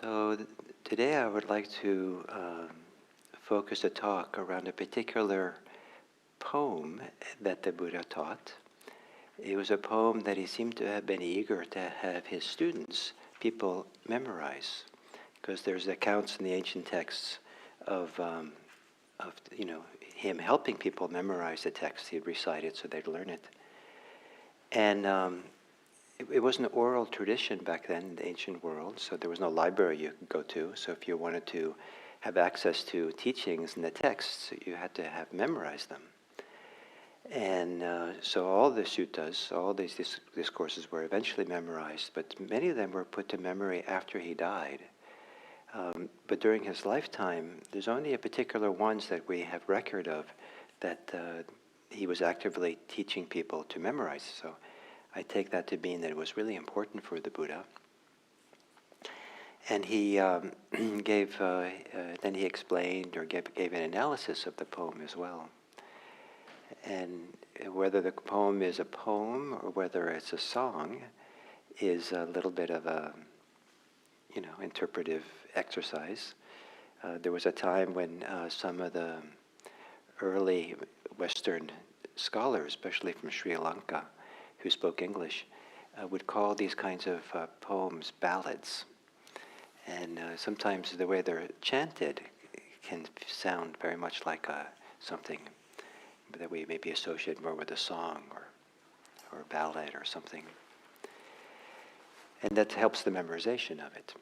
So today I would like to focus a talk around a particular poem that the Buddha taught. It was a poem that he seemed to have been eager to have his students, people, memorize, because there's accounts in the ancient texts of him helping people memorize the text. He'd recite it so they'd learn it. And it was an oral tradition back then in the ancient world, so there was no library you could go to. So if you wanted to have access to teachings in the texts, you had to have memorized them. And so all the suttas, all these discourses were eventually memorized, but many of them were put to memory after he died. But during his lifetime, there's only a particular ones that we have record of that he was actively teaching people to memorize. So I take that to mean that it was really important for the Buddha. And he then he explained or gave an analysis of the poem as well. And whether the poem is a poem or whether it's a song is a little bit of a, interpretive exercise. There was a time when some of the early Western scholars, especially from Sri Lanka, who spoke English, would call these kinds of poems ballads. And sometimes the way they're chanted can sound very much like something that we maybe associate more with a song or a ballad or something. And that helps the memorization of it.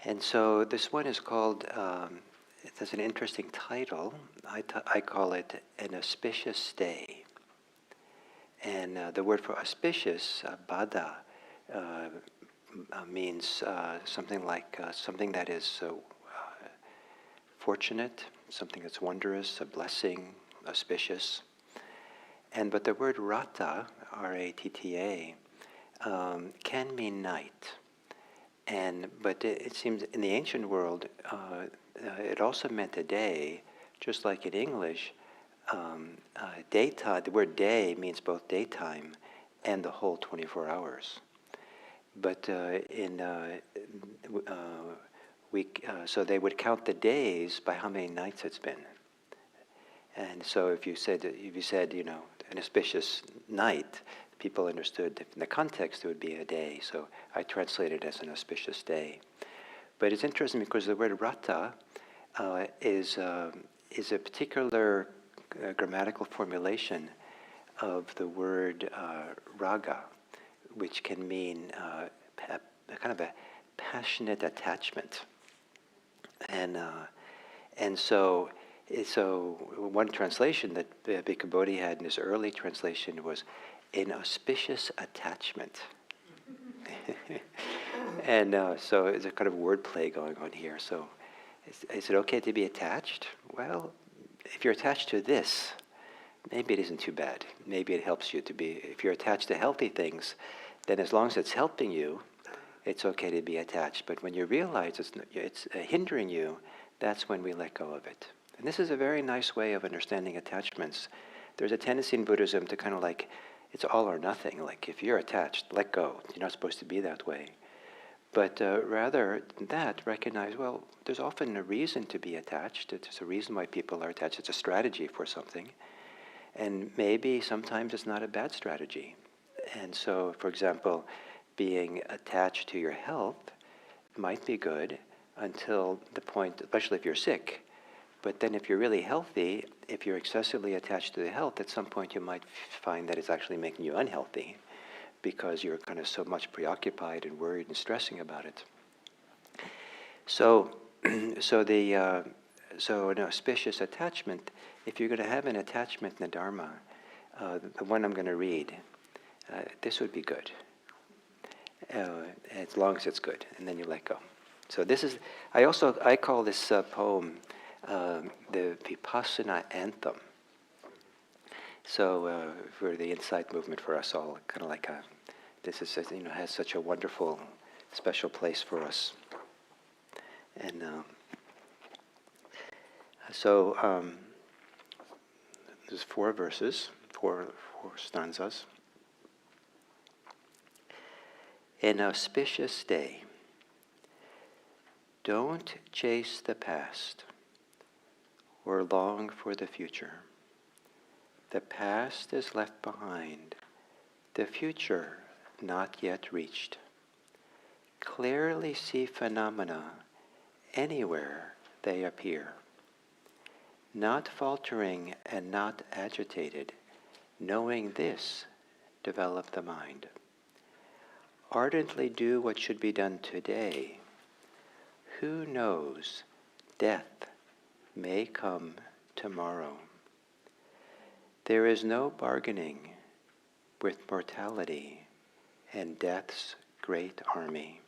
And so this one is called, it has an interesting title. I call it An Auspicious Day. And the word for auspicious, bada, means something like something that is fortunate, something that's wondrous, a blessing, auspicious. But the word rata, R-A-T-T-A, can mean night. But it seems in the ancient world, it also meant a day, just like in English. Daytime, the word day means both daytime and the whole 24 hours. But so they would count the days by how many nights it's been. And so if you said, an auspicious night, people understood that in the context it would be a day. So I translate it as an auspicious day. But it's interesting because the word rata is a particular grammatical formulation of the word raga, which can mean kind of a passionate attachment. And so one translation that Bhikkhu Bodhi had in his early translation was an auspicious attachment. And so it's a kind of wordplay going on here. So is it okay to be attached? Well, if you're attached to this, maybe it isn't too bad. Maybe it helps you to be, if you're attached to healthy things, then as long as it's helping you, it's okay to be attached. But when you realize it's hindering you, that's when we let go of it. And this is a very nice way of understanding attachments. There's a tendency in Buddhism to kind of like, it's all or nothing. Like if you're attached, let go. You're not supposed to be that way. But rather than that, recognize, well, there's often a reason to be attached. There's a reason why people are attached. It's a strategy for something. And maybe sometimes it's not a bad strategy. And so, for example, being attached to your health might be good until the point, especially if you're sick. But then if you're really healthy, if you're excessively attached to the health, at some point you might find that it's actually making you unhealthy because you're kind of so much preoccupied and worried and stressing about it. So an auspicious attachment, if you're going to have an attachment in the Dharma, the one I'm going to read, this would be good, as long as it's good, and then you let go. So this is, I call this poem the Vipassana Anthem. So for the insight movement for us all, kind of like this is has such a wonderful, special place for us. And there's 4 verses, four stanzas. An auspicious day. Don't chase the past or long for the future. The past is left behind, the future not yet reached. Clearly see phenomena anywhere they appear. Not faltering and not agitated, knowing this, develop the mind. Ardently do what should be done today. Who knows, death may come tomorrow. There is no bargaining with mortality and death's great army.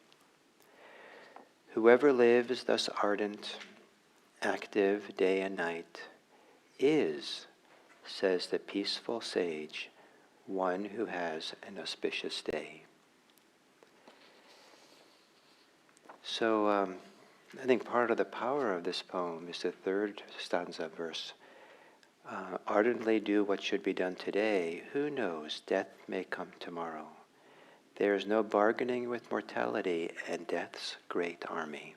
Whoever lives thus ardent, active day and night, is, says the peaceful sage, one who has an auspicious day. So I think part of the power of this poem is the third stanza verse. Ardently do what should be done today. Who knows, death may come tomorrow. There is no bargaining with mortality and death's great army.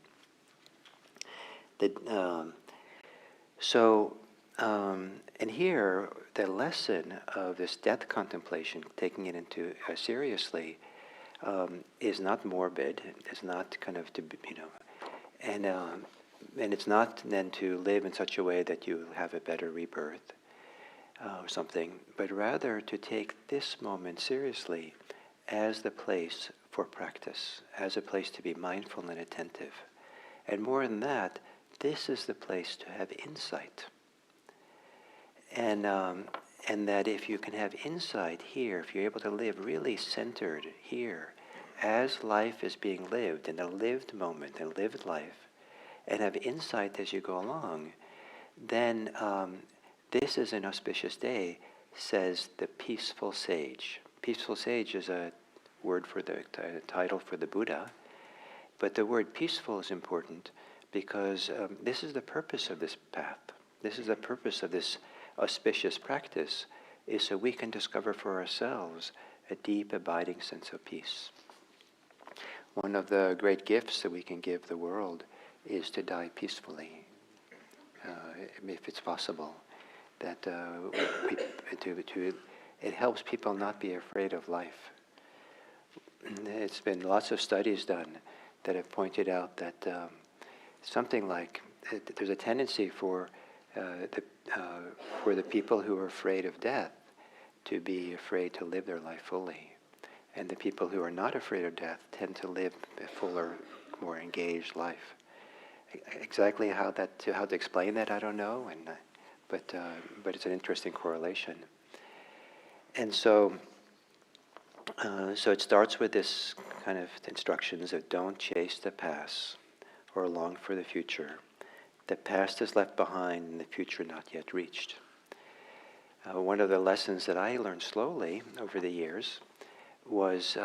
And here, the lesson of this death contemplation, taking it into seriously, is not morbid. It's not kind of to, and it's not then to live in such a way that you have a better rebirth or something, but rather to take this moment seriously as the place for practice, as a place to be mindful and attentive. And more than that, this is the place to have insight. And that if you can have insight here, if you're able to live really centered here, as life is being lived, in a lived moment, in lived life, and have insight as you go along, then this is an auspicious day, says the peaceful sage. Peaceful sage is a word for the title for the Buddha, but the word peaceful is important because this is the purpose of this path. This is the purpose of this auspicious practice, is so we can discover for ourselves a deep, abiding sense of peace. One of the great gifts that we can give the world is to die peacefully, if it's possible. That it helps people not be afraid of life. It's been lots of studies done that have pointed out that something like there's a tendency for the people who are afraid of death to be afraid to live their life fully. And the people who are not afraid of death tend to live a fuller, more engaged life. Exactly how to explain that, I don't know, but it's an interesting correlation. And so it starts with this kind of instructions of don't chase the past or long for the future. The past is left behind and the future not yet reached. One of the lessons that I learned slowly over the years was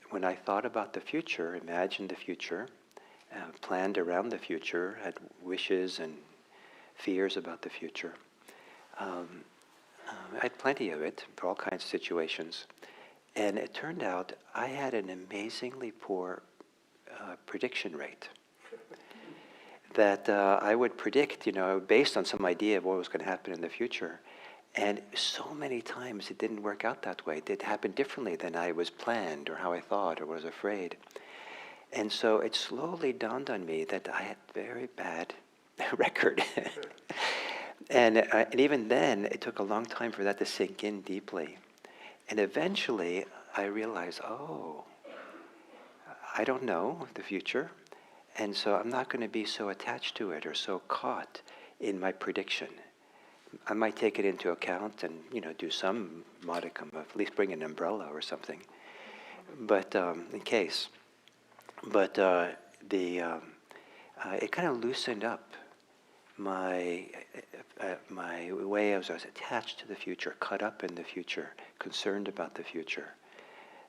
when I thought about the future, imagined the future, planned around the future, had wishes and fears about the future. I had plenty of it for all kinds of situations. And it turned out I had an amazingly poor prediction rate. That I would predict, based on some idea of what was going to happen in the future. And so many times it didn't work out that way. It happened differently than I was planned or how I thought or was afraid. And so it slowly dawned on me that I had very bad record. And even then, it took a long time for that to sink in deeply. And eventually, I realized, I don't know the future. And so I'm not going to be so attached to it or so caught in my prediction. I might take it into account and, do some modicum of at least bring an umbrella or something, but in case. But it kind of loosened up my way as I was attached to the future, caught up in the future, concerned about the future.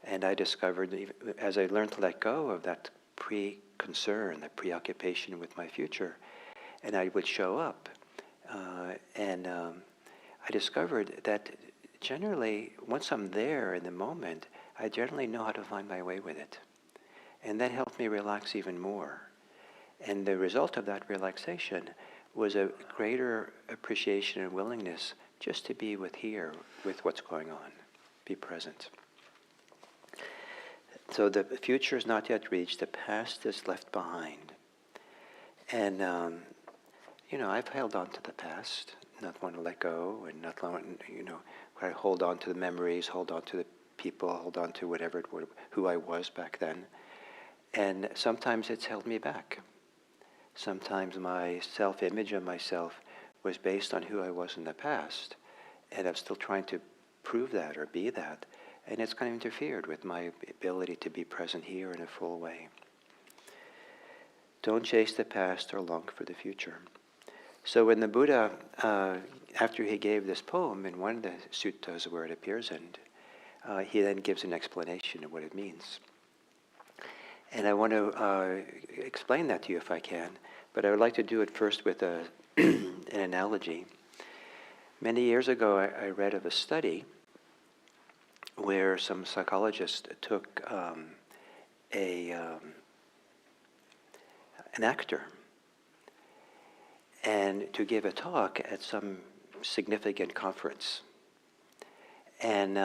And I discovered, as I learned to let go of that pre-concern, that preoccupation with my future, and I would show up. I discovered that generally, once I'm there in the moment, I generally know how to find my way with it. And that helped me relax even more. And the result of that relaxation was a greater appreciation and willingness just to be with what's going on, be present. So the future is not yet reached, the past is left behind. And, I've held on to the past, not want to let go, and not want, I hold on to the memories, hold on to the people, hold on to who I was back then. And sometimes it's held me back. Sometimes my self-image of myself was based on who I was in the past, and I'm still trying to prove that or be that, and it's kind of interfered with my ability to be present here in a full way. Don't chase the past or long for the future. So when the Buddha, after he gave this poem in one of the suttas where it appears in, he then gives an explanation of what it means. And I want to explain that to you if I can, but I would like to do it first with an analogy. Many years ago, I read of a study where some psychologists took an actor and to give a talk at some significant conference. And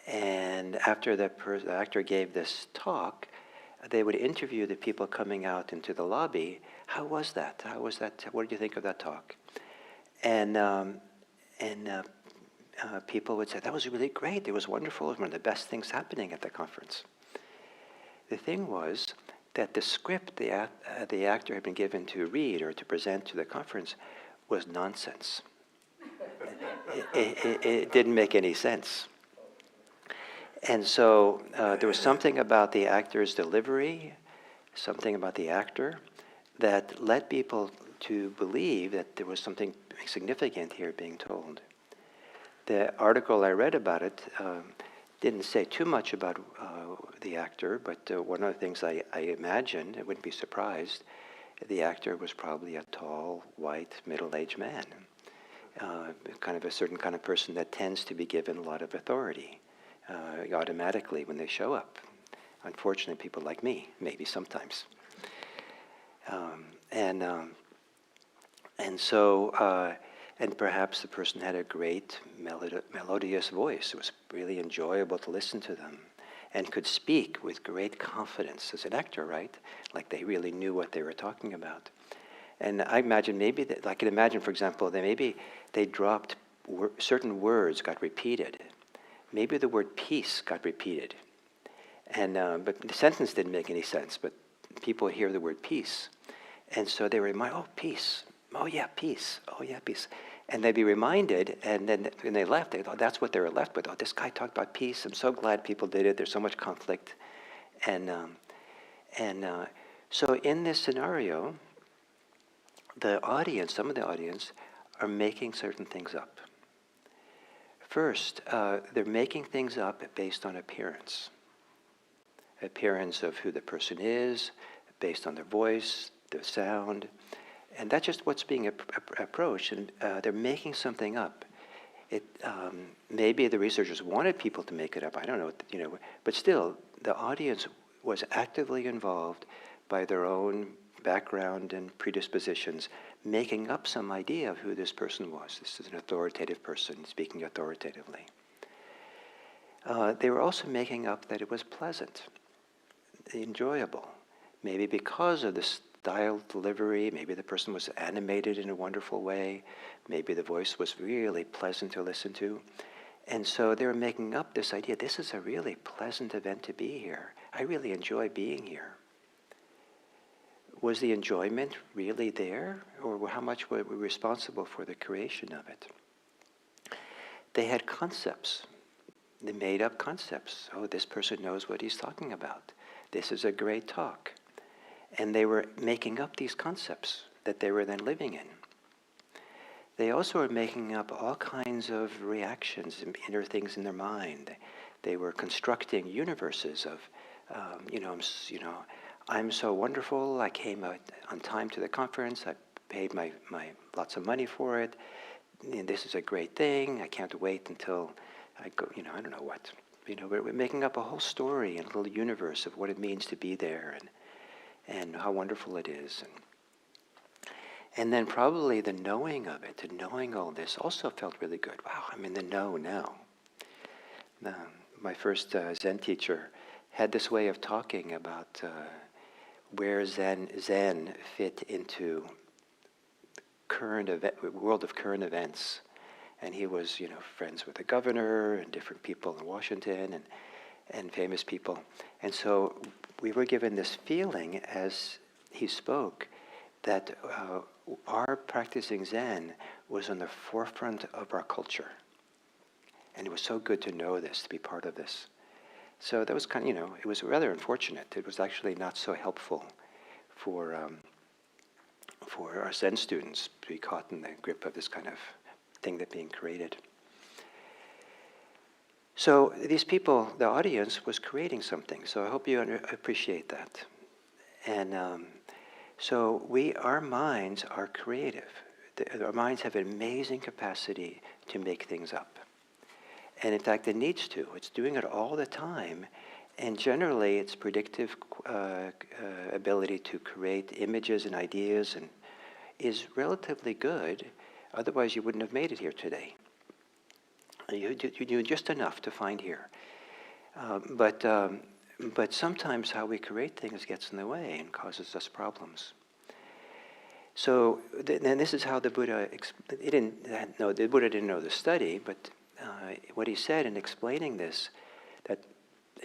after the actor gave this talk, they would interview the people coming out into the lobby. How was that? What did you think of that talk? And people would say, that was really great. It was wonderful. It was one of the best things happening at the conference. The thing was that the script the actor had been given to read or to present to the conference was nonsense. It didn't make any sense. And so there was something about the actor's delivery, something about the actor, that led people to believe that there was something significant here being told. The article I read about it didn't say too much about the actor, but one of the things I imagined, I wouldn't be surprised, the actor was probably a tall, white, middle-aged man, kind of a certain kind of person that tends to be given a lot of authority automatically when they show up. Unfortunately, people like me, maybe sometimes. And perhaps the person had a great melodious voice. It was really enjoyable to listen to them and could speak with great confidence as an actor, right? Like they really knew what they were talking about. And I imagine I can imagine, for example, that maybe they dropped certain words got repeated. Maybe the word peace got repeated. And but the sentence didn't make any sense, but people hear the word peace. And so they were reminded, oh, peace. Oh, yeah, peace. Oh, yeah, peace. And they'd be reminded, and then when they left, they thought that's what they were left with. Oh, this guy talked about peace. I'm so glad people did it. There's so much conflict. So in this scenario, some of the audience, are making certain things up. First, they're making things up based on appearance. Appearance of who the person is, based on their voice, their sound. And that's just what's being approached, and they're making something up. Maybe the researchers wanted people to make it up. I don't know, but still, the audience was actively involved by their own background and predispositions, making up some idea of who this person was. This is an authoritative person speaking authoritatively. They were also making up that it was pleasant, enjoyable, maybe because of the style delivery, maybe the person was animated in a wonderful way, maybe the voice was really pleasant to listen to. And so they were making up this idea, this is a really pleasant event to be here. I really enjoy being here. Was the enjoyment really there, or how much were we responsible for the creation of it? They had concepts. They made up concepts. Oh, this person knows what he's talking about. This is a great talk. And they were making up these concepts that they were then living in. They also were making up all kinds of reactions and inner things in their mind. They were constructing universes of, I'm so wonderful. I came on time to the conference. I paid my lots of money for it. And this is a great thing. I can't wait until I go. I don't know what. We're making up a whole story and a little universe of what it means to be there and how wonderful it is. And then probably the knowing of it, the knowing all this also felt really good. Wow, I'm in the know now. My first Zen teacher had this way of talking about where Zen fit into world of current events. And he was, friends with the governor and different people in Washington and famous people. And so we were given this feeling as he spoke that our practicing Zen was on the forefront of our culture. And it was so good to know this, to be part of this. So that was it was rather unfortunate. It was actually not so helpful for our Zen students to be caught in the grip of this kind of thing that's being created. So these people, the audience, was creating something. So I hope you appreciate that. And so our minds are creative. Our minds have an amazing capacity to make things up. And in fact, it needs to. It's doing it all the time. And generally, its predictive ability to create images and ideas is relatively good. Otherwise, you wouldn't have made it here today. You do just enough to find here. But sometimes how we create things gets in the way and causes us problems. So then this is how the Buddha, the Buddha didn't know the study, but what he said in explaining this, that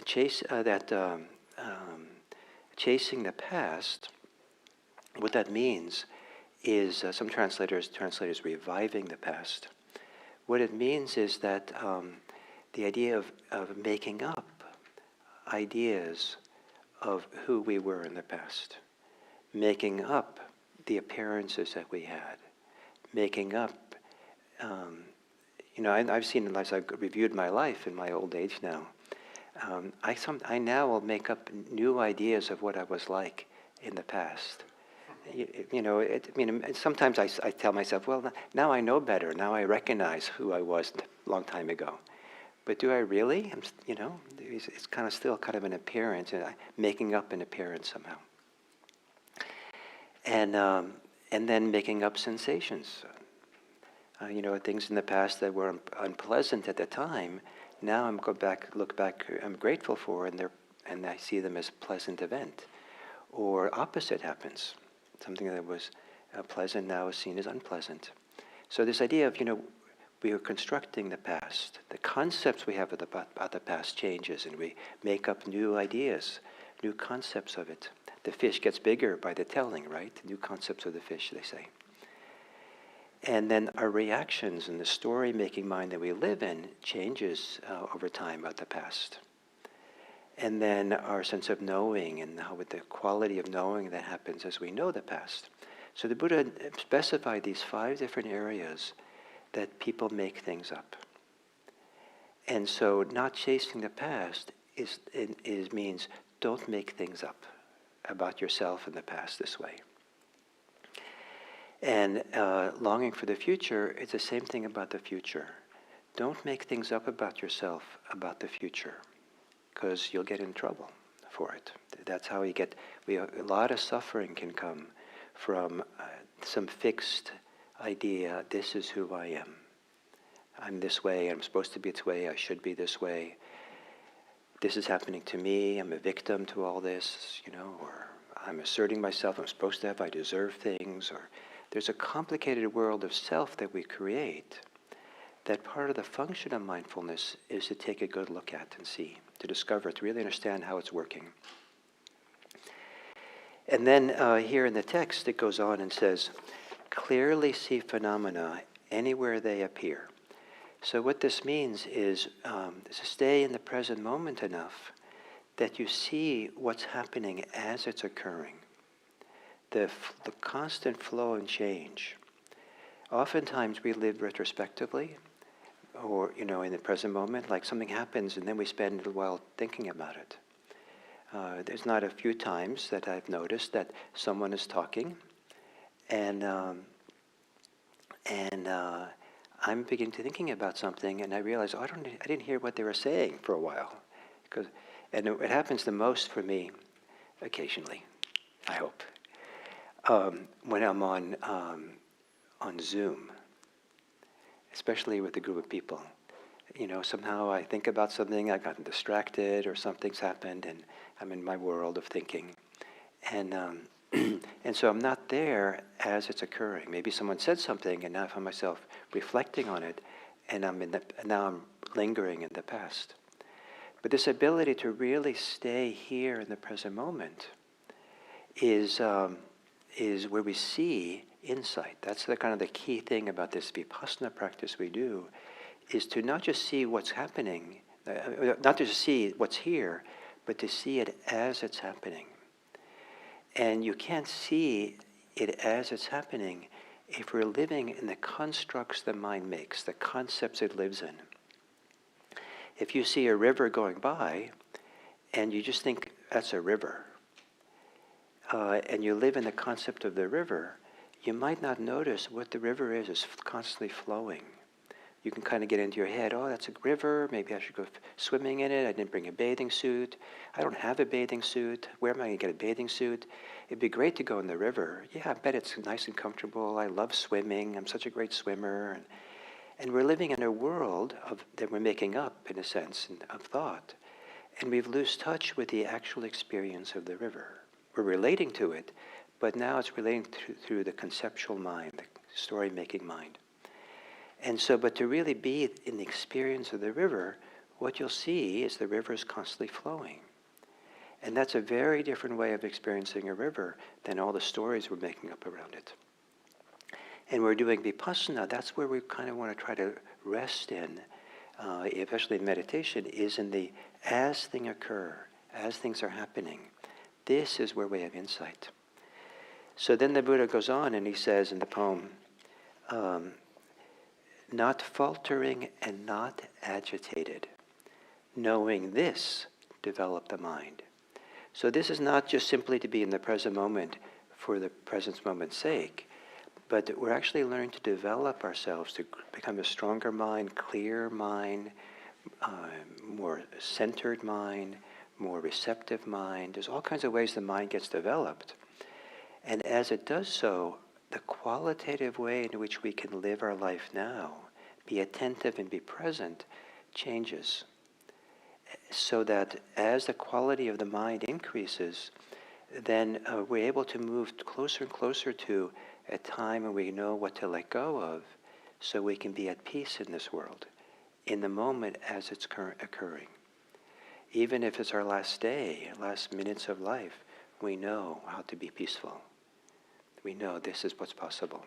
chasing the past, what that means is, some translators reviving the past. What it means is that the idea of making up ideas of who we were in the past, making up the appearances that we had, making up, I've seen, as I've reviewed my life in my old age now, I now will make up new ideas of what I was like in the past. Sometimes I tell myself, well, now I know better. Now I recognize who I was a long time ago. But do I really? It's kind of still kind of an appearance, making up an appearance somehow. And then making up sensations. Things in the past that were unpleasant at the time. Now I'm look back. I'm grateful for, and I see them as pleasant event. Or opposite happens. Something that was pleasant now is seen as unpleasant. So this idea of, we are constructing the past. The concepts we have about the past changes, and we make up new ideas, new concepts of it. The fish gets bigger by the telling, right? New concepts of the fish, they say. And then our reactions and the story-making mind that we live in changes over time about the past. And then our sense of knowing and how with the quality of knowing that happens as we know the past. So the Buddha specified these 5 different areas that people make things up. And so not chasing the past means don't make things up about yourself in the past this way. And longing for the future, it's the same thing about the future. Don't make things up about yourself about the future, because you'll get in trouble for it. That's how a lot of suffering can come from some fixed idea, this is who I am. I'm this way, I'm supposed to be this way, I should be this way. This is happening to me, I'm a victim to all this, or I'm asserting myself, I'm supposed to have, I deserve things, or there's a complicated world of self that we create that part of the function of mindfulness is to take a good look at and see, to discover, to really understand how it's working. And then here in the text it goes on and says, clearly see phenomena anywhere they appear. So what this means is to stay in the present moment enough that you see what's happening as it's occurring. The constant flow and change. Oftentimes we live retrospectively, or in the present moment, like something happens and then we spend a little while thinking about it. There's not a few times that I've noticed that someone is talking, and I'm beginning to thinking about something, and I realize, oh, I didn't hear what they were saying for a while. And it happens the most for me occasionally, I hope, when I'm on Zoom, especially with a group of people. Somehow I think about something, I've gotten distracted, or something's happened, and I'm in my world of thinking. And and so I'm not there as it's occurring. Maybe someone said something, and now I find myself reflecting on it, and now I'm lingering in the past. But this ability to really stay here in the present moment is where we see insight. That's the kind of the key thing about this vipassana practice we do, is to not just see what's happening, not just see what's here, but to see it as it's happening. And you can't see it as it's happening if we're living in the constructs the mind makes, the concepts it lives in. If you see a river going by, and you just think that's a river, and you live in the concept of the river, you might not notice what the river is constantly flowing. You can kind of get into your head, oh, that's a river, maybe I should go swimming in it, I didn't bring a bathing suit, I don't have a bathing suit, where am I going to get a bathing suit? It'd be great to go in the river. Yeah, I bet it's nice and comfortable, I love swimming, I'm such a great swimmer. And we're living in a world that we're making up, in a sense, of thought. And we've lost touch with the actual experience of the river. We're relating to it, but now it's relating through the conceptual mind, the story-making mind. And so, but to really be in the experience of the river, what you'll see is the river is constantly flowing. And that's a very different way of experiencing a river than all the stories we're making up around it. And we're doing vipassana, that's where we kind of want to try to rest in, especially in meditation, is in the as things occur, as things are happening. This is where we have insight. So then the Buddha goes on and he says in the poem, not faltering and not agitated, knowing this, develop the mind. So this is not just simply to be in the present moment for the present moment's sake, but we're actually learning to develop ourselves to become a stronger mind, clear mind, more centered mind, more receptive mind. There's all kinds of ways the mind gets developed. And as it does so, the qualitative way in which we can live our life now, be attentive and be present, changes. So that as the quality of the mind increases, then we're able to move closer and closer to a time when we know what to let go of, so we can be at peace in this world, in the moment as it's occurring. Even if it's our last day, last minutes of life, we know how to be peaceful. We know this is what's possible.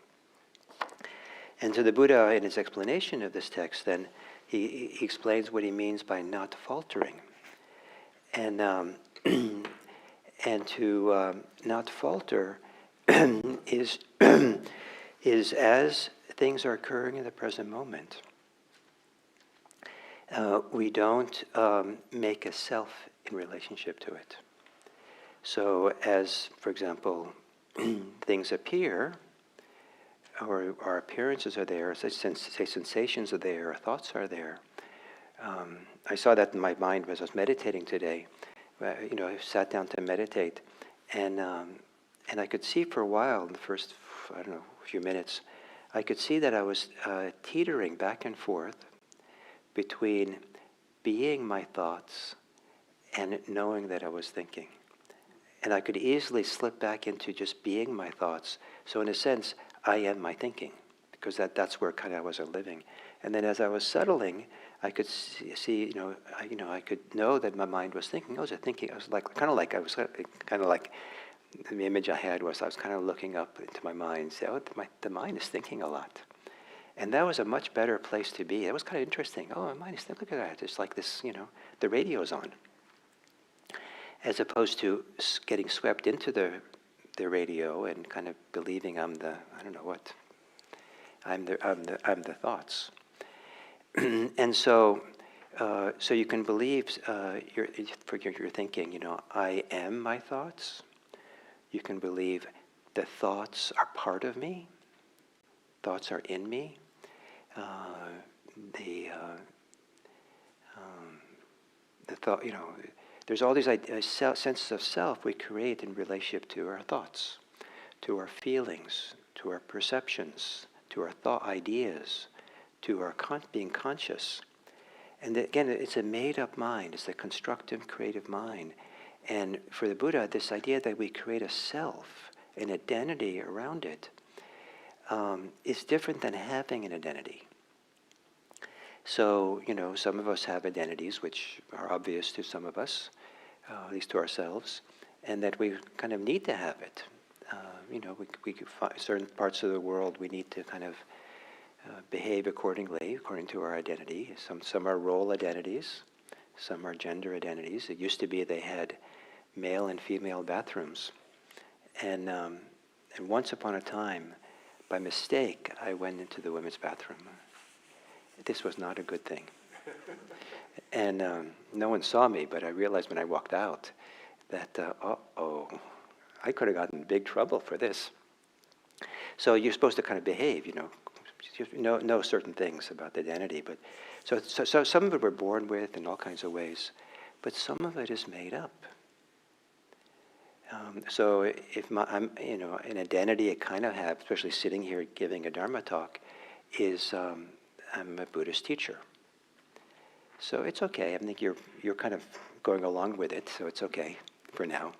And so the Buddha, in his explanation of this text, then, he explains what he means by not faltering. And and to not falter is as things are occurring in the present moment. We don't make a self in relationship to it. So as, for example, things appear, or our appearances are there, say sensations are there, or thoughts are there. I saw that in my mind as I was meditating today. I sat down to meditate, and I could see for a while, in the first, few minutes, I could see that I was teetering back and forth between being my thoughts and knowing that I was thinking. And I could easily slip back into just being my thoughts. So in a sense, I am my thinking, because that's where kind of I was living. And then as I was settling, I could see I could know that my mind was thinking. I was thinking. I was like the image I had was I was kind of looking up into my mind and say, oh, the mind is thinking a lot. And that was a much better place to be. It was kind of interesting. Oh, my mind is thinking, look at that. It's like this, the radio's on. As opposed to getting swept into the radio and kind of believing I'm the, I don't know what. I'm the thoughts. And so you can believe for your thinking, I am my thoughts. You can believe the thoughts are part of me. Thoughts are in me. the the thought, there's all these senses of self we create in relationship to our thoughts, to our feelings, to our perceptions, to our thought ideas, to our being conscious. And again, it's a made-up mind. It's a constructive, creative mind. And for the Buddha, this idea that we create a self, an identity around it, is different than having an identity. So, some of us have identities which are obvious to some of us, at least to ourselves, and that we kind of need to have it. We could find certain parts of the world we need to kind of behave accordingly, according to our identity. Some are role identities, some are gender identities. It used to be they had male and female bathrooms. And once upon a time, by mistake, I went into the women's bathroom. This was not a good thing. And no one saw me, but I realized when I walked out that, I could have gotten in big trouble for this. So you're supposed to kind of behave, know certain things about the identity. But so some of it we're born with in all kinds of ways, but some of it is made up. So if I'm, an identity I kind of have, especially sitting here giving a Dharma talk, is I'm a Buddhist teacher. So it's okay. I think you're kind of going along with it, so it's okay for now.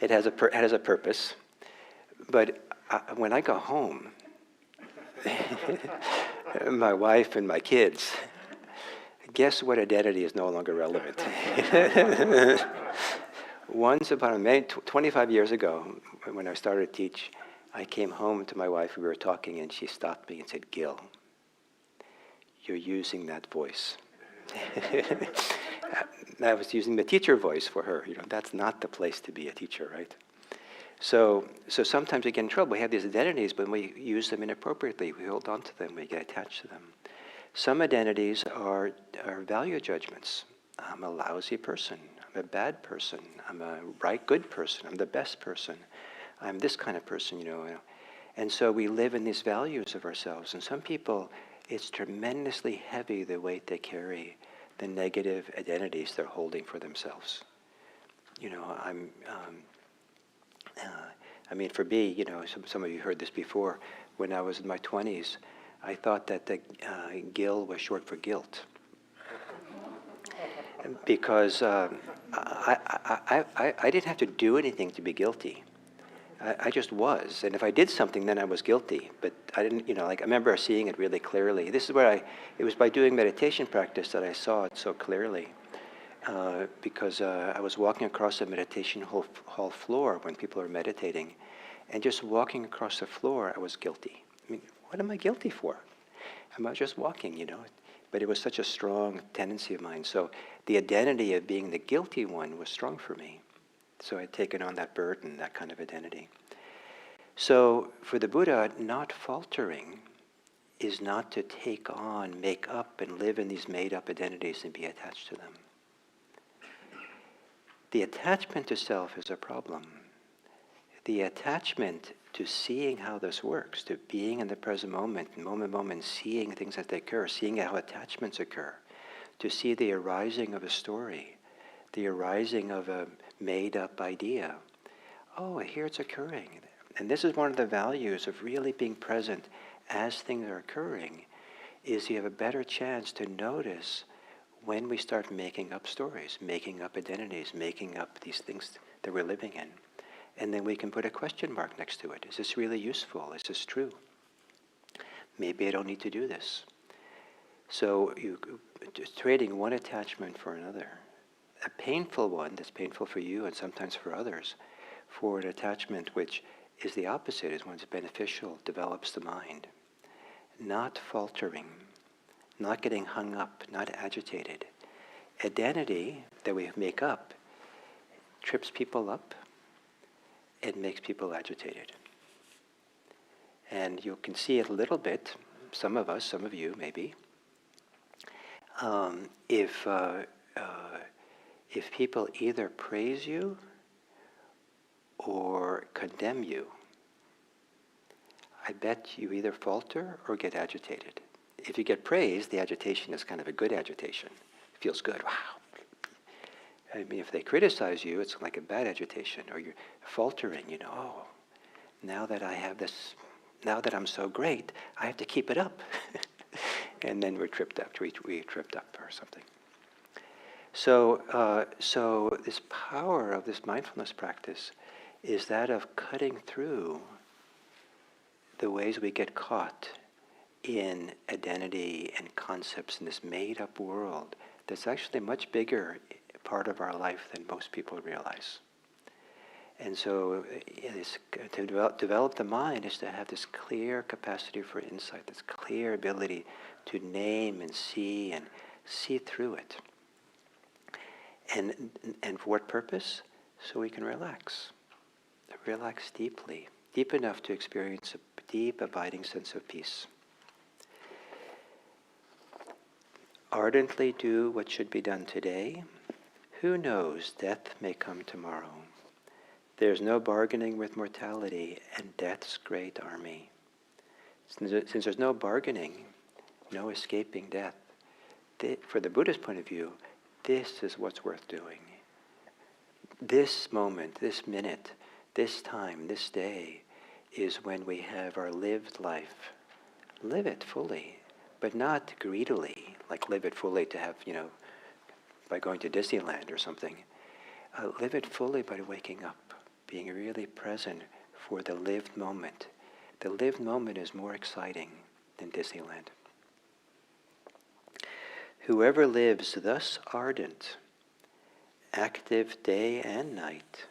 It has a purpose, but when I go home, my wife and my kids, guess what identity is no longer relevant? Once upon 25 years ago, when I started to teach, I came home to my wife, we were talking, and she stopped me and said, "Gil, you're using that voice." I was using the teacher voice for her. That's not the place to be a teacher, right? So sometimes we get in trouble. We have these identities, but we use them inappropriately. We hold on to them. We get attached to them. Some identities are value judgments. I'm a lousy person. I'm a bad person. I'm a good person. I'm the best person. I'm this kind of person, And so we live in these values of ourselves. And some people, it's tremendously heavy the weight they carry, the negative identities they're holding for themselves. For me, some of you heard this before. When I was in my 20s, I thought that the Gil was short for guilt. Because I didn't have to do anything to be guilty. I just was. And if I did something, then I was guilty. But I didn't, I remember seeing it really clearly. This is where it was by doing meditation practice that I saw it so clearly. Because I was walking across the meditation hall floor when people are meditating. And just walking across the floor, I was guilty. What am I guilty for? I'm just walking, But it was such a strong tendency of mine. So the identity of being the guilty one was strong for me. So I'd taken on that burden, that kind of identity. So for the Buddha, not faltering is not to take on, make up, and live in these made-up identities and be attached to them. The attachment to self is a problem. The attachment to seeing how this works, to being in the present moment, moment, seeing things as they occur, seeing how attachments occur, to see the arising of a story, the arising of a made-up idea. Oh, here it's occurring. And this is one of the values of really being present as things are occurring, is you have a better chance to notice when we start making up stories, making up identities, making up these things that we're living in. And then we can put a question mark next to it. Is this really useful? Is this true? Maybe I don't need to do this. So you trading one attachment for another, a painful one that's painful for you and sometimes for others, for an attachment which is the opposite, is one that's beneficial, develops the mind. Not faltering, not getting hung up, not agitated. Identity that we make up trips people up. It makes people agitated. And you can see it a little bit, some of us, some of you maybe, if people either praise you or condemn you. I bet you either falter or get agitated. If you get praise, the agitation is kind of a good agitation. It feels good. Wow. I mean, if they criticize you, it's like a bad agitation, or you're faltering, oh, now that I have this, now that I'm so great, I have to keep it up. And then we're tripped up, we tripped up or something. So this power of this mindfulness practice is that of cutting through the ways we get caught in identity and concepts in this made-up world that's actually a much bigger part of our life than most people realize. And so to develop the mind is to have this clear capacity for insight, this clear ability to name and see through it. And for what purpose? So we can relax. Relax deeply, deep enough to experience a deep, abiding sense of peace. Ardently do what should be done today. Who knows, death may come tomorrow. There's no bargaining with mortality and death's great army. Since there's no bargaining, no escaping death, for the Buddhist point of view, this is what's worth doing. This moment, this minute, this time, this day is when we have our lived life. Live it fully, but not greedily, like live it fully to have, by going to Disneyland or something. Live it fully by waking up, being really present for the lived moment. The lived moment is more exciting than Disneyland. Whoever lives thus ardent, active day and night,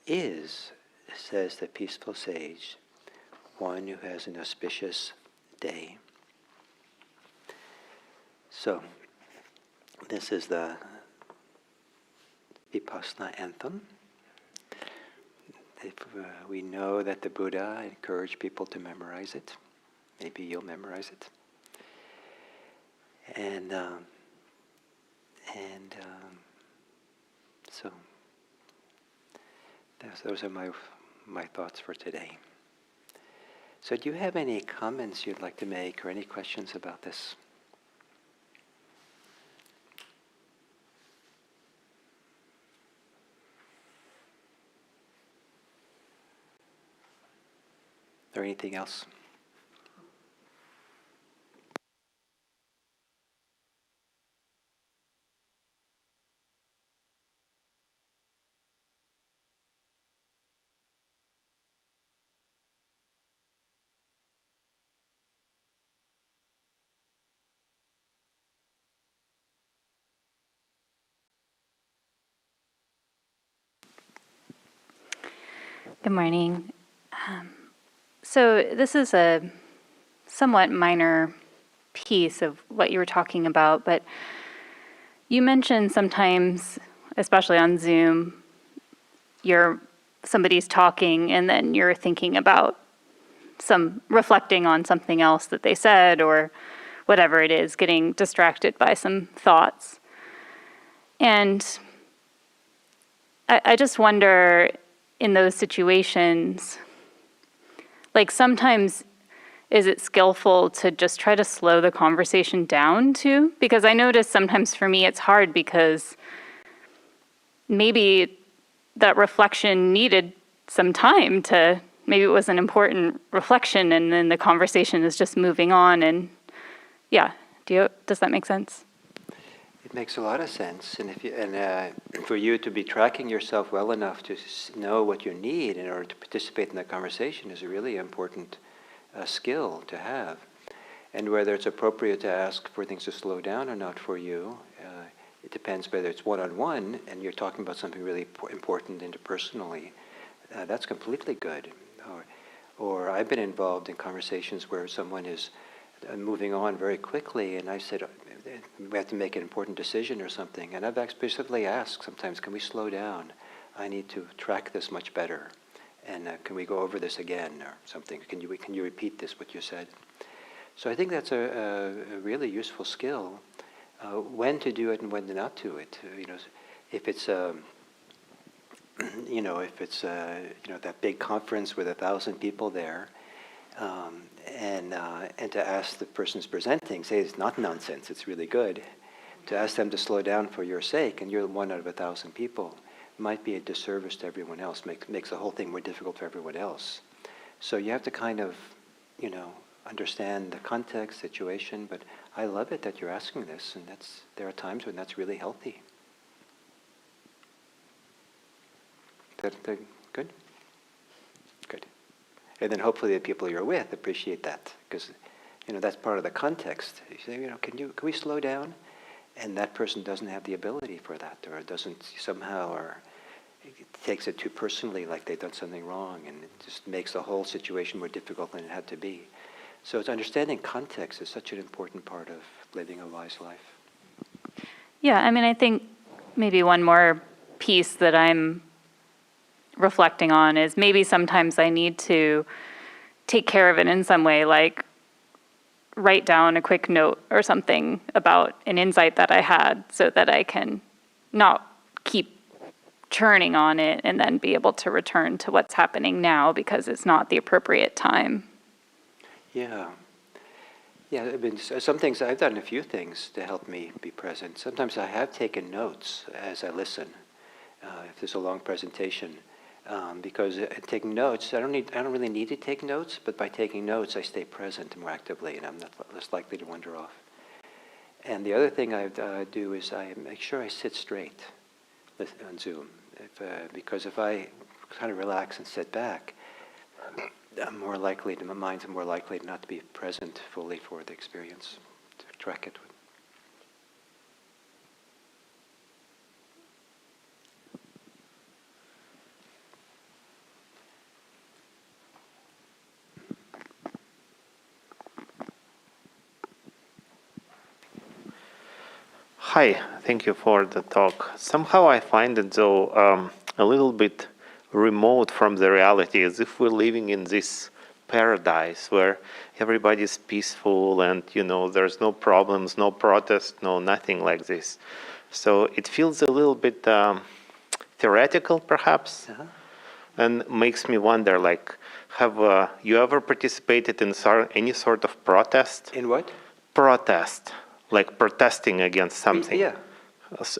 is, says the peaceful sage, one who has an auspicious day. So, this is the Vipassana anthem. We know that the Buddha encouraged people to memorize it. Maybe you'll memorize it. So those are my thoughts for today. So do you have any comments you'd like to make or any questions about this? Or anything else? Good morning. So this is a somewhat minor piece of what you were talking about, but you mentioned sometimes, especially on Zoom, somebody's talking and then you're thinking about reflecting on something else that they said or whatever it is, getting distracted by some thoughts. And I just wonder, in those situations, like sometimes is it skillful to just try to slow the conversation down too? Because I notice sometimes for me it's hard because maybe that reflection needed some time maybe it was an important reflection and then the conversation is just moving on and yeah, does that make sense? It makes a lot of sense, and for you to be tracking yourself well enough to know what you need in order to participate in that conversation is a really important skill to have. And whether it's appropriate to ask for things to slow down or not for you, it depends whether it's one-on-one and you're talking about something really important interpersonally. That's completely good. Or I've been involved in conversations where someone is moving on very quickly, and I said, we have to make an important decision or something, and I've explicitly asked sometimes, can we slow down? I need to track this much better, and can we go over this again or something? Can you repeat this, what you said? So I think that's a really useful skill, when to do it and when to not do it. If it's that big conference with 1,000 people there, And to ask the person who's presenting, say it's not nonsense, it's really good, to ask them to slow down for your sake, and you're one out of 1,000 people, might be a disservice to everyone else, makes the whole thing more difficult for everyone else. So you have to kind of, understand the context, situation, but I love it that you're asking this, and there are times when that's really healthy. That good? Good. And then hopefully the people you're with appreciate that, because that's part of the context. You say, can we slow down? And that person doesn't have the ability for that, or doesn't somehow, or it takes it too personally, like they've done something wrong, and it just makes the whole situation more difficult than it had to be. So it's understanding context is such an important part of living a wise life. Yeah, I think maybe one more piece that I'm reflecting on is maybe sometimes I need to take care of it in some way, like write down a quick note or something about an insight that I had so that I can not keep churning on it and then be able to return to what's happening now because it's not the appropriate time. Yeah. Yeah, some things, I've done a few things to help me be present. Sometimes I have taken notes as I listen, if there's a long presentation. Because taking notes, I don't really need to take notes, but by taking notes, I stay present more actively, and I'm not less likely to wander off. And the other thing I do is I make sure I sit straight on Zoom, because if I kind of relax and sit back, my mind's more likely not to be present fully for the experience, to track it. Hi, thank you for the talk. Somehow I find it, though, a little bit remote from the reality, as if we're living in this paradise where everybody's peaceful and, there's no problems, no protests, no nothing like this. So it feels a little bit theoretical, perhaps, and makes me wonder, like, have you ever participated in any sort of protest? In what? Protest. Like protesting against something. Yeah.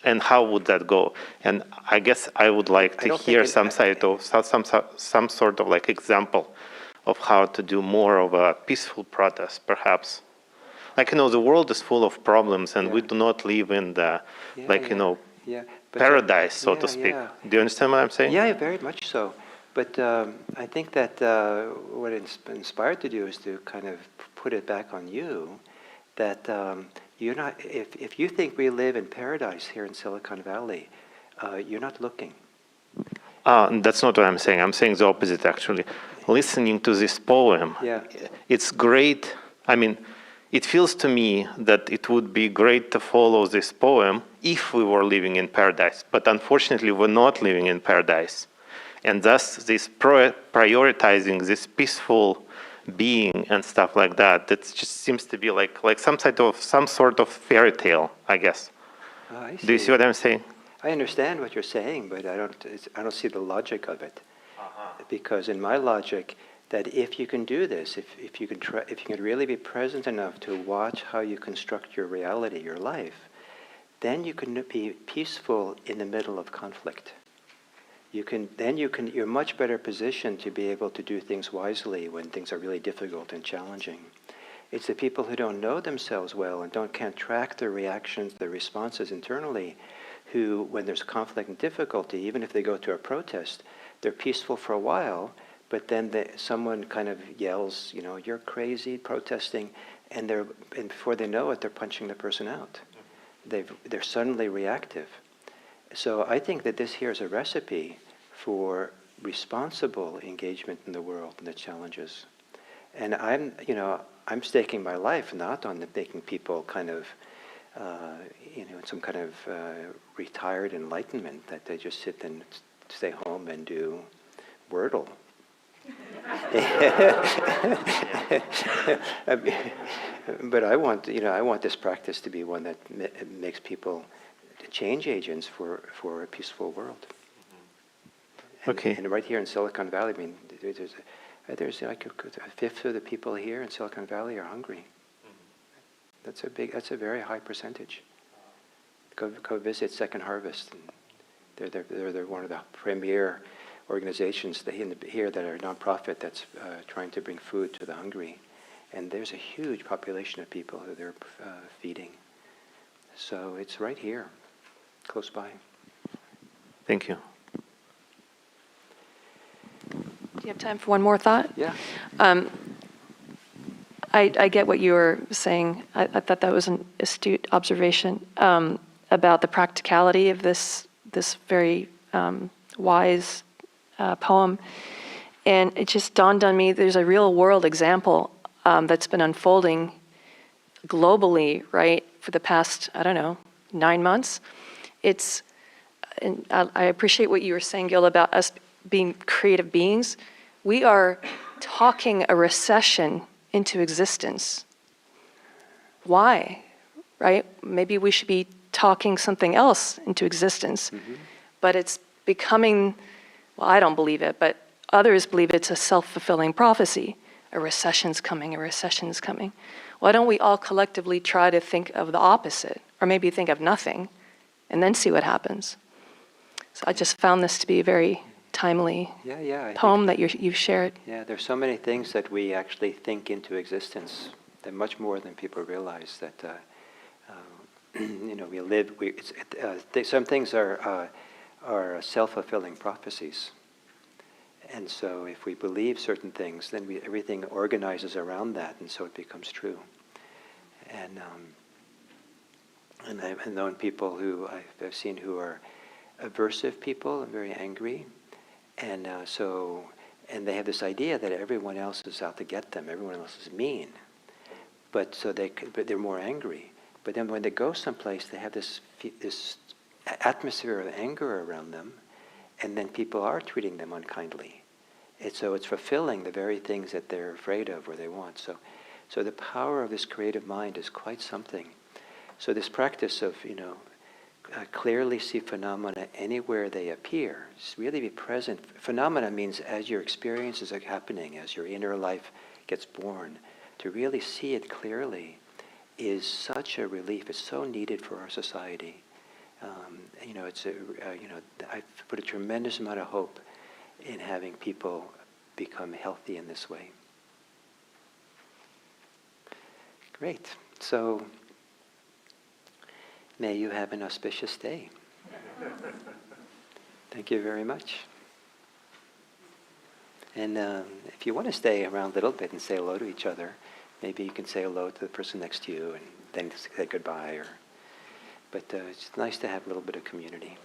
And how would that go? And I guess I would like to hear some sort of like example of how to do more of a peaceful protest, perhaps. Like, the world is full of problems, and we do not live in the, paradise, so to speak. Yeah. Do you understand what I'm saying? Yeah, very much so. But I think that what it's inspired to do is to kind of put it back on you, that you're not. If you think we live in paradise here in Silicon Valley, you're not looking. That's not what I'm saying. I'm saying the opposite, actually. Listening to this poem, it's great. It feels to me that it would be great to follow this poem if we were living in paradise. But unfortunately, we're not living in paradise. And thus, this prioritizing this peaceful being and stuff like that, that just seems to be like some sort of fairy tale, I guess. I see. Do you see what I'm saying? I understand what you're saying, but I don't see the logic of it. Because in my logic, that if you can do this, if you can really be present enough to watch how you construct your reality, your life, then you can be peaceful in the middle of conflict. You're much better positioned to be able to do things wisely when things are really difficult and challenging. It's the people who don't know themselves well and can't track their reactions, their responses internally, who, when there's conflict and difficulty, even if they go to a protest, they're peaceful for a while, but then someone kind of yells, you're crazy, protesting, and before they know it, they're punching the person out. They're suddenly reactive. So I think that this here is a recipe for responsible engagement in the world and the challenges. And I'm staking my life not on making people kind of, some kind of retired enlightenment that they just sit and stay home and do Wordle. But I want this practice to be one that makes people change agents for a peaceful world. Okay. And right here in Silicon Valley, There's like a fifth of the people here in Silicon Valley are hungry. That's a very high percentage. Go visit Second Harvest. And they're one of the premier organizations here that are a nonprofit that's trying to bring food to the hungry. And there's a huge population of people who they're feeding. So it's right here, close by. Thank you. Do you have time for one more thought? Yeah. I get what you were saying. I thought that was an astute observation about the practicality of this very wise poem. And it just dawned on me, there's a real world example that's been unfolding globally, right, for the past, 9 months. And I appreciate what you were saying, Gil, about us being creative beings. We are talking a recession into existence. Why? Right? Maybe we should be talking something else into existence. Mm-hmm. But it's becoming, well, I don't believe it, but others believe it's a self-fulfilling prophecy. A recession's coming, a recession's coming. Why don't we all collectively try to think of the opposite, or maybe think of nothing, and then see what happens? So I just found this to be a very timely poem that you've shared. Yeah, there's so many things that we actually think into existence. They're much more than people realize. That we live. Some things are self-fulfilling prophecies, and so if we believe certain things, then everything organizes around that, and so it becomes true. And I've known people who I've seen who are aversive people and very angry. And and they have this idea that everyone else is out to get them. Everyone else is mean, but they're more angry. But then when they go someplace, they have this atmosphere of anger around them, and then people are treating them unkindly. So it's fulfilling the very things that they're afraid of or they want. So the power of this creative mind is quite something. So this practice of clearly see phenomena anywhere they appear. Just really be present. Phenomena means as your experiences are happening, as your inner life gets born, to really see it clearly is such a relief. It's so needed for our society. I put a tremendous amount of hope in having people become healthy in this way. Great. So may you have an auspicious day. Thank you very much. And if you want to stay around a little bit and say hello to each other, maybe you can say hello to the person next to you and then say goodbye. But it's nice to have a little bit of community.